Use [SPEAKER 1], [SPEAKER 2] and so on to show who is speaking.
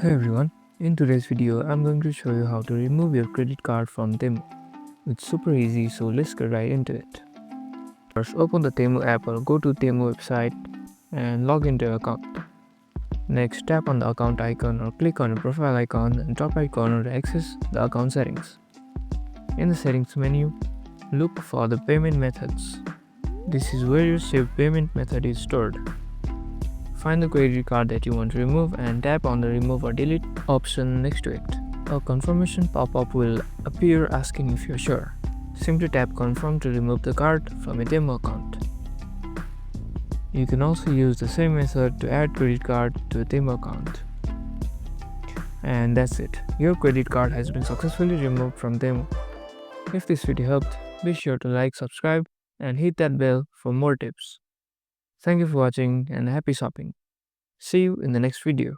[SPEAKER 1] Hey everyone, in today's video I'm going to show you how to remove your credit card from Temu. It's super easy, so let's get right into it. First, open the Temu app or go to Temu website and log into your account. Next, tap on the account icon or click on the profile icon in top right corner to access the account settings. In the settings menu, look for the payment methods. This is where your saved payment method is stored. Find the credit card that you want to remove and tap on the remove or delete option next to it. A confirmation pop-up will appear asking if you're sure. Simply tap confirm to remove the card from a demo account. You can also use the same method to add credit card to a demo account. And that's it. Your credit card has been successfully removed from demo. If this video helped, be sure to like, subscribe, and hit that bell for more tips. Thank you for watching and happy shopping. See you in the next video.